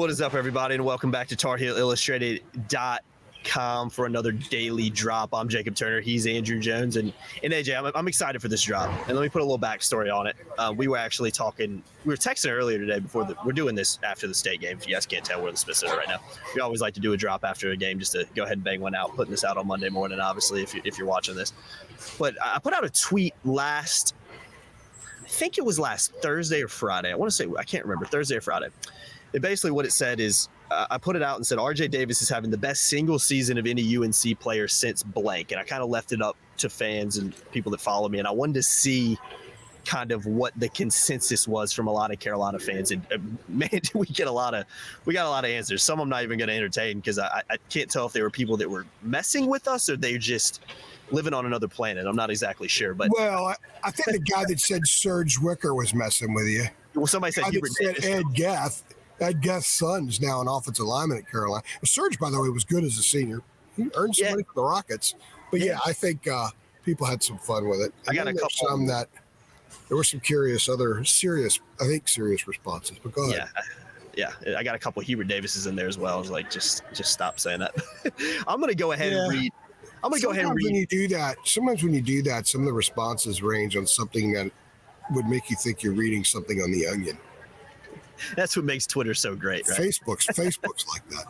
What is up, everybody, and welcome back to TarHeelIllustrated.com for another daily drop. I'm Jacob Turner. He's Andrew Jones. And AJ, I'm excited for this drop. And let me put a little backstory on it. We were texting earlier today we're doing this after the state game. If you guys can't tell, we're in the Smith Center right now. We always like to do a drop after a game just to go ahead and bang one out, putting this out on Monday morning, obviously, if you're watching this. But I put out a tweet I think it was last Thursday or Friday. I can't remember, Thursday or Friday. Basically what it said is, I put it out and said, RJ Davis is having the best single season of any UNC player since blank. And I kind of left it up to fans and people that follow me. And I wanted to see kind of what the consensus was from a lot of Carolina fans. And man, we got a lot of answers. Some I'm not even going to entertain because I can't tell if they were people that were messing with us or they just living on another planet. I'm not exactly sure. But well, I think the guy that said Serge Wicker was messing with you. Well, somebody said Hubert Davis. Ed Geth. Ed Geth's son is now an offensive lineman at Carolina. Serge, by the way, was good as a senior. He earned some money for the Rockets. But yeah, I think people had some fun with it. And I got a couple. There were some serious responses. But go ahead. Yeah, I got a couple Hubert Davises in there as well. I was like, just stop saying that. I'm going to go ahead and read. Sometimes when you do that, some of the responses range on something that would make you think you're reading something on The Onion. That's what makes Twitter so great, right? Facebook's like that.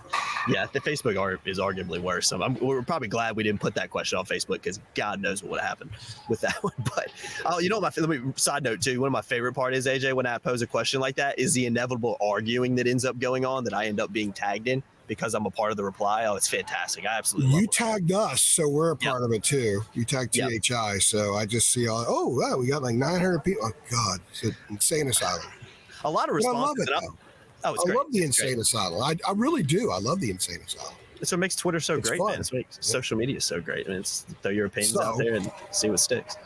Yeah, the Facebook is arguably worse. We're probably glad we didn't put that question on Facebook because God knows what would have happened with that one. But side note too, one of my favorite part is, AJ, when I pose a question like that, is the inevitable arguing that ends up going on that I end up being tagged in because I'm a part of the reply. Oh, it's fantastic. I absolutely love it. You tagged us, so we're a part of it too. You tagged THI, so I just see wow, we got like 900 people. Oh God, it's an insane asylum. A lot of responses. I love it, though. Oh, it's great. I love the Insane Asylum. I really do. I love the Insane Asylum. That's what makes Twitter so great, man. It's what makes social media so great. I mean, it's throw your opinions out there and see what sticks.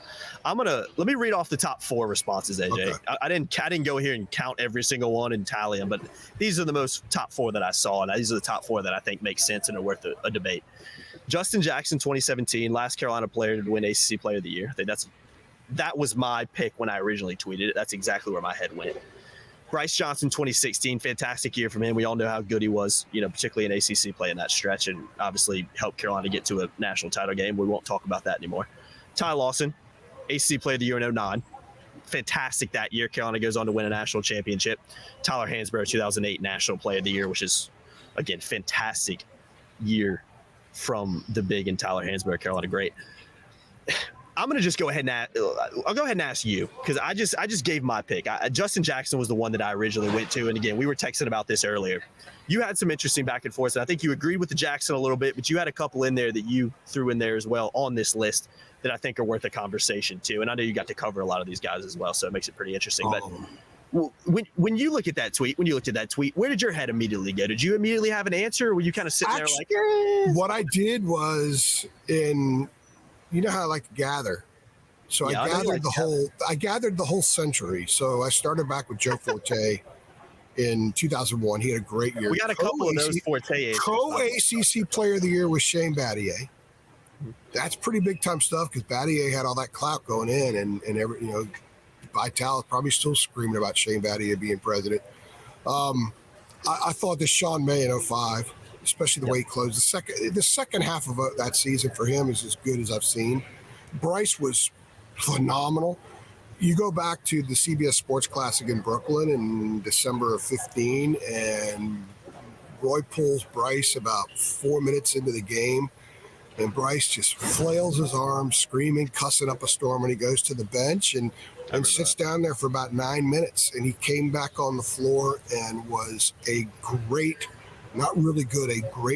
Let me read off the top 4 responses, AJ. Okay. I didn't go here and count every single one and tally them, but these are the top 4 that I saw, and these are the top 4 that I think make sense and are worth a debate. Justin Jackson, 2017, last Carolina player to win ACC Player of the Year. I think that was my pick when I originally tweeted it. That's exactly where my head went. Bryce Johnson, 2016, fantastic year from him. We all know how good he was, particularly in ACC play in that stretch, and obviously helped Carolina get to a national title game. We won't talk about that anymore. Ty Lawson, ACC Player of the Year in 2009. Fantastic that year. Carolina goes on to win a national championship. Tyler Hansbrough, 2008 National Player of the Year, which is, again, fantastic year from the big and Tyler Hansbrough. Carolina, great. I'm going to just go ahead and ask you because I just gave my pick. Justin Jackson was the one that I originally went to. And again, we were texting about this earlier. You had some interesting back and forth. And I think you agreed with the Jackson a little bit, but you had a couple in there that you threw in there as well on this list that I think are worth a conversation too. And I know you got to cover a lot of these guys as well, so it makes it pretty interesting. But when you looked at that tweet, where did your head immediately go? Did you immediately have an answer, or were you kind of sitting there like, What I did was you know how I like to gather. So I gathered the whole century. So I started back with Joe Forte in 2001. He had a great year. We got a couple of those Forte. Co-ACC Player of the Year with Shane Battier. That's pretty big time stuff because Battier had all that clout going in, and Vital is probably still screaming about Shane Battier being president. I thought that Sean May in 2005. Especially the way he closed the second half of that season for him is as good as I've seen. Bryce was phenomenal. You go back to the CBS Sports Classic in Brooklyn in December of 2015, and Roy pulls Bryce about 4 minutes into the game, and Bryce just flails his arms, screaming, cussing up a storm, and he goes to the bench and sits down there for about 9 minutes, and he came back on the floor and was a great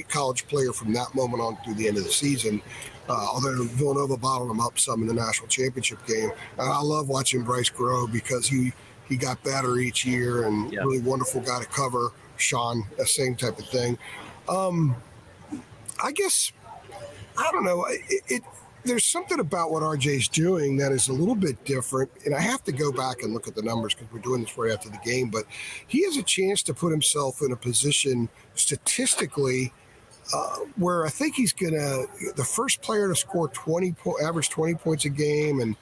college player from that moment on through the end of the season. Although Villanova bottled him up some in the national championship game. I love watching Bryce grow because he got better each year and really wonderful guy to cover. Sean, the same type of thing. I guess, I don't know. There's something about what RJ's doing that is a little bit different, and I have to go back and look at the numbers because we're doing this right after the game, but he has a chance to put himself in a position statistically where I think he's the first player to score average 20 points a game, and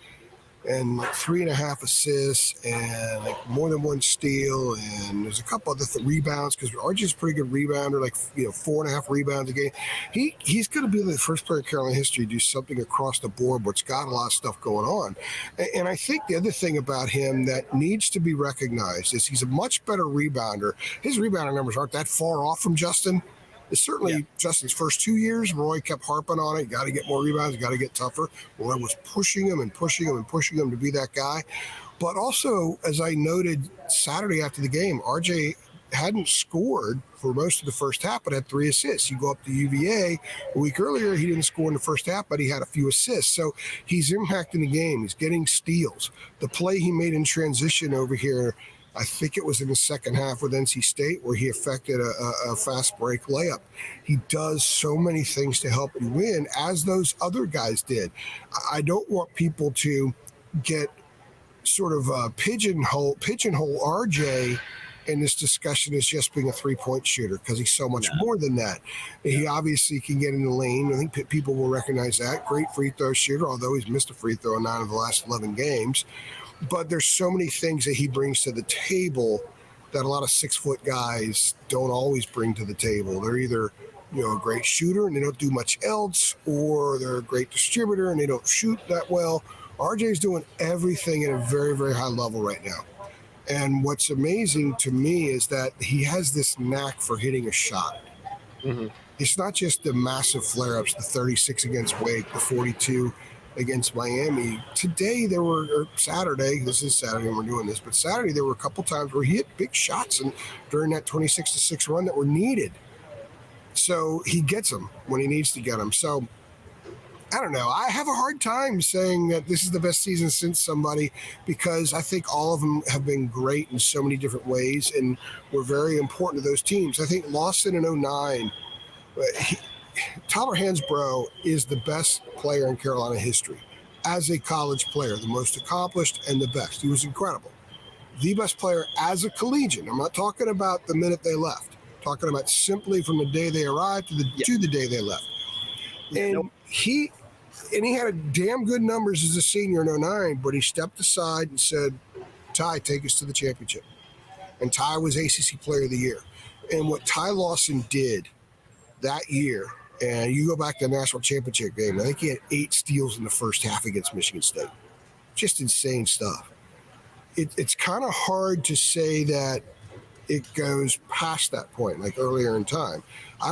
and like 3.5 assists and like more than one steal, and there's a couple other rebounds because RJ's a pretty good rebounder, like 4.5 rebounds a game. He's going to be the first player in Carolina history to do something across the board, but it's got a lot of stuff going on. And I think the other thing about him that needs to be recognized is he's a much better rebounder. His rebounding numbers aren't that far off from Justin. It's certainly Justin's first 2 years. Roy kept harping on it. Got to get more rebounds. Got to get tougher. Roy was pushing him and pushing him and pushing him to be that guy. But also, as I noted Saturday after the game, RJ hadn't scored for most of the first half, but had 3 assists. You go up to UVA a week earlier, he didn't score in the first half, but he had a few assists. So he's impacting the game. He's getting steals. The play he made in transition over here, I think it was in the second half with NC State where he affected a fast break layup. He does so many things to help you win, as those other guys did. I don't want people to get sort of pigeonhole RJ in this discussion as just being a three-point shooter, because he's so much more than that. He obviously can get in the lane. I think people will recognize that. Great free throw shooter, although he's missed a free throw in 9 of the last 11 games. But there's so many things that he brings to the table that a lot of 6-foot guys don't always bring to the table. They're either, a great shooter and they don't do much else, or they're a great distributor and they don't shoot that well. RJ's doing everything at a very, very high level right now. And what's amazing to me is that he has this knack for hitting a shot. Mm-hmm. It's not just the massive flare-ups, the 36 against Wake, the 42 against Miami. Today Saturday, this is Saturday when we're doing this, but Saturday there were a couple times where he hit big shots and during that 26-6 run that were needed. So he gets them when he needs to get them. So I don't know. I have a hard time saying that this is the best season since somebody, because I think all of them have been great in so many different ways and were very important to those teams. I think Lawson in 2009, Tyler Hansbrough is the best player in Carolina history as a college player, the most accomplished and the best. He was incredible. The best player as a collegian. I'm not talking about the minute they left. I'm talking about simply from the day they arrived to the day they left. And he had damn good numbers as a senior in 2009, but he stepped aside and said, Ty, take us to the championship. And Ty was ACC Player of the Year. And what Ty Lawson did that year, and you go back to the national championship game, I think he had 8 steals in the first half against Michigan State. Just insane stuff. It's kind of hard to say that it goes past that point, like earlier in time. I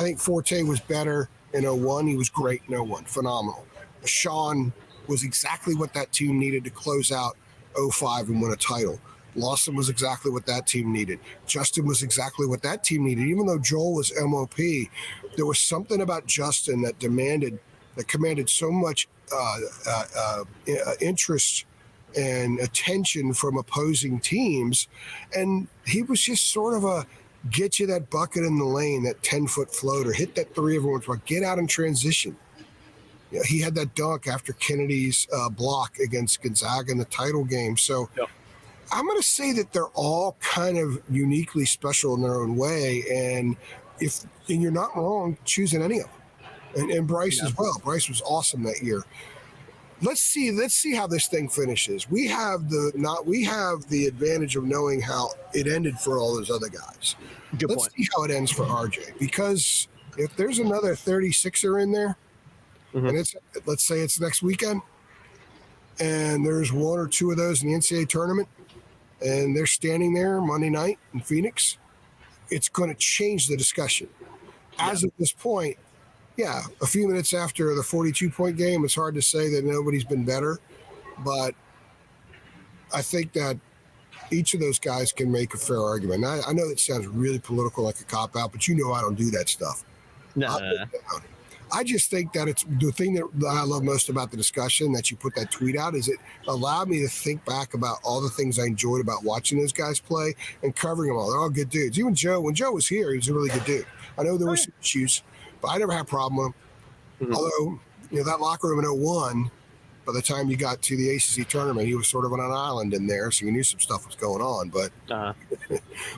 think Forte was better in 2001. He was great in 2001, phenomenal. Sean was exactly what that team needed to close out 2005 and win a title. Lawson was exactly what that team needed. Justin was exactly what that team needed. Even though Joel was MOP, there was something about Justin that commanded so much interest and attention from opposing teams. And he was just sort of a get you that bucket in the lane, that 10-foot floater, hit that three every once in a while, get out in transition. He had that dunk after Kennedy's block against Gonzaga in the title game. So I'm going to say that they're all kind of uniquely special in their own way. And you're not wrong choosing any of them. And Bryce as well. Bryce was awesome that year. Let's see how this thing finishes. We have the advantage of knowing how it ended for all those other guys. Let's see how it ends for RJ, because if there's another 36er in there, and let's say it's next weekend, and there's 1 or 2 of those in the NCAA tournament, and they're standing there Monday night in Phoenix, it's going to change the discussion. As of this point, a few minutes after the 42-point game, it's hard to say that nobody's been better. But I think that each of those guys can make a fair argument. And I know that sounds really political, like a cop-out, but I don't do that stuff. No. I just think that it's the thing that I love most about the discussion that you put that tweet out is it allowed me to think back about all the things I enjoyed about watching those guys play and covering them all. They're all good dudes. Even Joe, when Joe was here, he was a really good dude. I know there were some issues, but I never had a problem with him. Although, that locker room in 2001, by the time you got to the ACC tournament, he was sort of on an island in there, so you knew some stuff was going on. But, but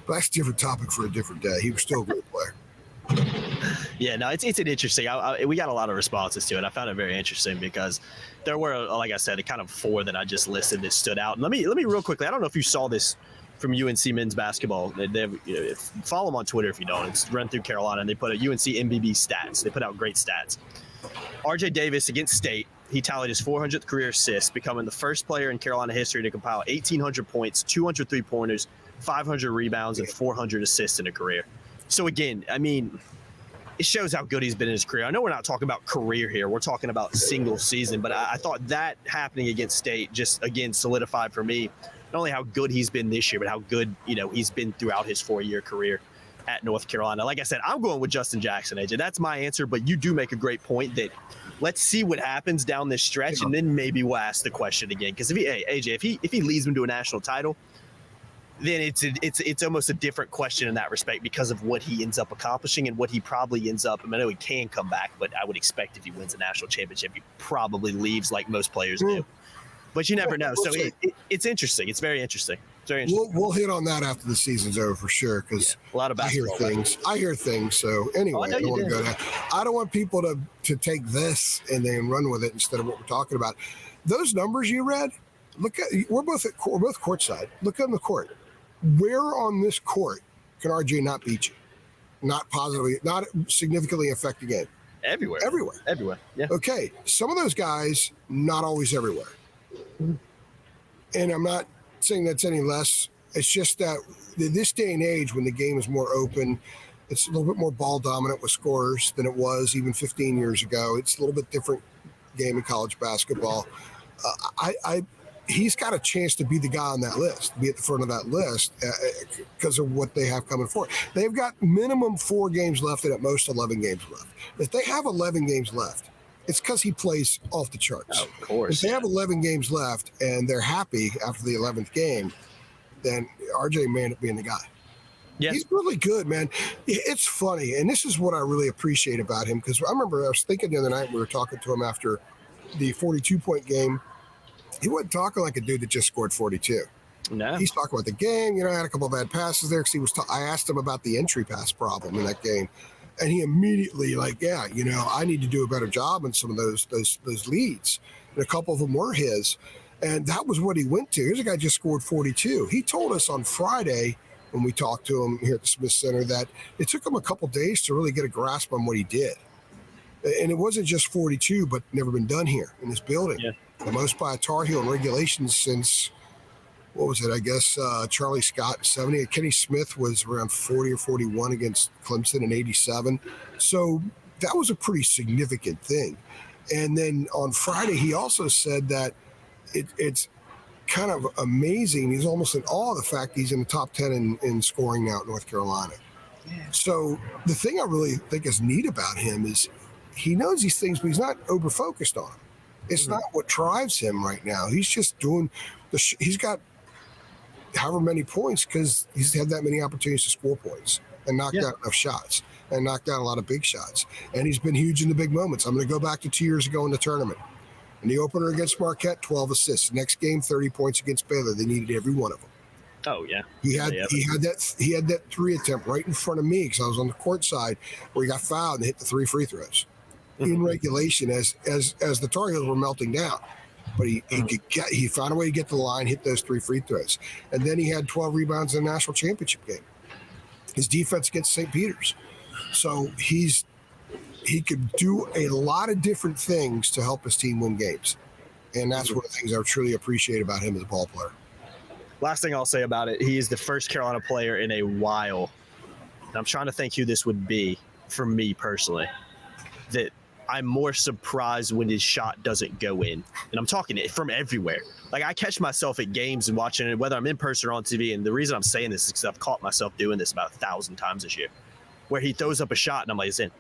that's a different topic for a different day. He was still a great player. Yeah, no, it's an interesting. We got a lot of responses to it. I found it very interesting because there were, like I said, kind of 4 that I just listed that stood out. And let me real quickly. I don't know if you saw this from UNC men's basketball. They have, follow them on Twitter if you don't. It's run through Carolina, and they put a UNC MBB stats. They put out great stats. RJ Davis against State. He tallied his 400th career assist, becoming the first player in Carolina history to compile 1,800 points, 200 3-pointers, 500 rebounds, and 400 assists in a career. So again, I mean, it shows how good he's been in his career. I know we're not talking about career here. We're talking about single season, but I thought that happening against State just, again, solidified for me not only how good he's been this year, but how good, he's been throughout his 4-year career at North Carolina. Like I said, I'm going with Justin Jackson, AJ. That's my answer, but you do make a great point that let's see what happens down this stretch, and then maybe we'll ask the question again. Because AJ, if he leads them to a national title, then it's almost a different question in that respect because of what he ends up accomplishing and what he probably ends up. I mean, I know he can come back, but I would expect if he wins a national championship, he probably leaves like most players do. But you never know. So it's interesting. It's very interesting. It's very interesting. We'll hit on that after the season's over for sure because a lot of basketball. I hear things. So anyway, I don't want to go there. I don't want people to take this and then run with it instead of what we're talking about. Those numbers you read, we're both courtside. Look on the court. Where on this court can RJ not beat you? Not positively, not significantly affect the game. Everywhere. Yeah. Okay. Some of those guys, not always everywhere. And I'm not saying that's any less. It's just that in this day and age, when the game is more open, it's a little bit more ball dominant with scorers than it was even 15 years ago. It's a little bit different game in college basketball. He's got a chance to be the guy on that list, be at the front of that list because of what they have coming forward. They've got minimum 4 games left and at most 11 games left. If they have 11 games left, it's because he plays off the charts. Oh, of course. If they have 11 games left and they're happy after the 11th game, then RJ may end up being the guy. Yeah. He's really good, man. It's funny, and this is what I really appreciate about him because I remember I was thinking the other night we were talking to him after the 42-point game. He wasn't talking like a dude that just scored 42. No. He's talking about the game. I had a couple of bad passes there because I asked him about the entry pass problem in that game. And he immediately I need to do a better job in some of those leads. And a couple of them were his. And that was what he went to. Here's a guy just scored 42. He told us on Friday when we talked to him here at the Smith Center that it took him a couple days to really get a grasp on what he did. And it wasn't just 42, but never been done here in this building. Yeah. The most by a Tar Heel in regulations since, what was it? I guess Charlie Scott, 70. Kenny Smith was around 40 or 41 against Clemson in 87. So that was a pretty significant thing. And then on Friday, he also said that it's kind of amazing. He's almost in awe of the fact he's in the top 10 in scoring now at North Carolina. Yeah. So the thing I really think is neat about him is he knows these things, but he's not over-focused on them. It's not what drives him right now. He's just doing he's got however many points because he's had that many opportunities to score points and knock out enough shots and knock down a lot of big shots. And he's been huge in the big moments. I'm going to go back to 2 years ago in the tournament. In the opener against Marquette, 12 assists. Next game, 30 points against Baylor. They needed every one of them. Oh yeah. He had that 3 attempt right in front of me because I was on the court side where he got fouled and hit the 3 free throws in regulation as the Tar Heels were melting down. But he found a way to get to the line, hit those 3 free throws. And then he had 12 rebounds in the national championship game. His defense against St. Peter's. So he could do a lot of different things to help his team win games. And that's one of the things I truly appreciate about him as a ball player. Last thing I'll say about it, he is the first Carolina player in a while. And I'm trying to think who this would be for me personally, that I'm more surprised when his shot doesn't go in. And I'm talking it from everywhere. Like I catch myself at games and watching it, whether I'm in person or on TV. And the reason I'm saying this is because I've caught myself doing this about 1,000 times this year, where he throws up a shot and I'm like, it's in.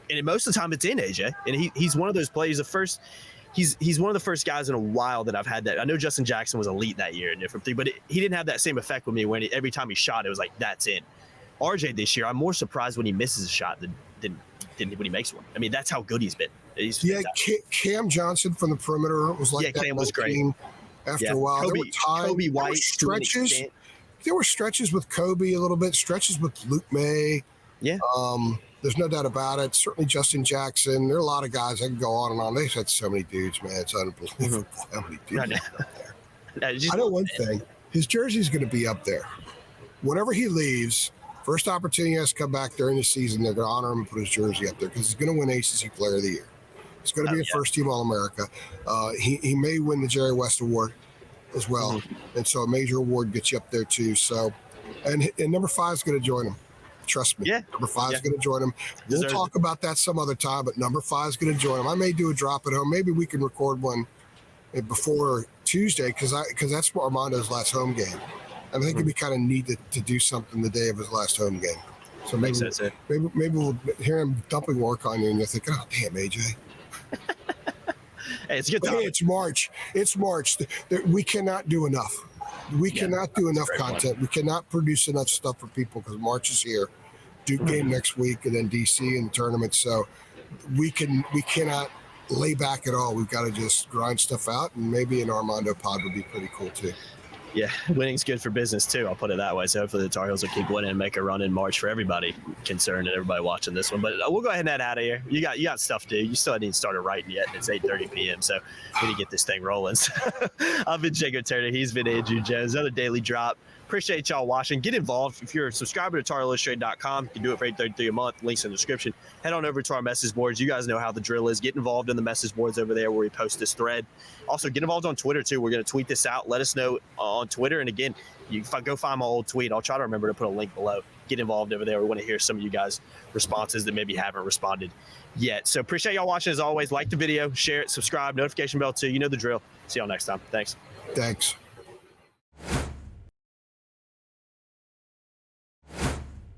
And most of the time it's in, AJ. And he's one of those players. He's one of the first guys in a while that I've had that. I know Justin Jackson was elite that year and different thing, but he didn't have that same effect with me when every time he shot, it was like, that's in. RJ this year, I'm more surprised when he misses a shot than when he makes one. I mean, that's how good he's been. Cam Johnson from the perimeter was like that. Cam was great. After a while, Kobe White there were stretches with Kobe a little bit, stretches with Luke May. Yeah. There's no doubt about it. Certainly Justin Jackson. There are a lot of guys. I can go on and on. They've had so many dudes, man. It's unbelievable how many dudes up there. I know one thing. His jersey's going to be up there. Whenever he leaves, first opportunity he has to come back during the season, they're going to honor him and put his jersey up there because he's going to win ACC Player of the Year. He's going to be a first-team All-America. He may win the Jerry West Award as well. And so a major award gets you up there too. So, and number 5 is going to join him. Trust me. Yeah. Number 5 is going to join him. We'll talk about that some other time, but number 5 is going to join him. I may do a drop at home. Maybe we can record one before Tuesday because that's Armando's last home game. I think it'd be kind of neat to do something the day of his last home game. So maybe we'll hear him dumping work on you and you're thinking, oh, damn, AJ. Hey, it's a good time. Hey, it's March. It's March. We cannot do enough. We cannot do enough content. One. We cannot produce enough stuff for people because March is here. Duke game next week and then DC and the tournament. So we cannot lay back at all. We've got to just grind stuff out, and maybe an Armando pod would be pretty cool too. Yeah, winning's good for business too. I'll put it that way. So hopefully the Tar Heels will keep winning and make a run in March for everybody concerned and everybody watching this one. But we'll go ahead and head out of here. You got stuff to do. You still haven't even started writing yet. It's 8:30 p.m. So we need to get this thing rolling. So I've been Jacob Turner. He's been Andrew Jones. Another daily drop. Appreciate y'all watching. Get involved. If you're a subscriber to TarHeelIllustrated.com, you can do it for $8.33 a month. Links in the description. Head on over to our message boards. You guys know how the drill is. Get involved in the message boards over there where we post this thread. Also, get involved on Twitter, too. We're going to tweet this out. Let us know on Twitter. And, again, you can go find my old tweet. I'll try to remember to put a link below. Get involved over there. We want to hear some of you guys' responses that maybe haven't responded yet. So appreciate y'all watching, as always. Like the video, share it, subscribe, notification bell, too. You know the drill. See y'all next time. Thanks.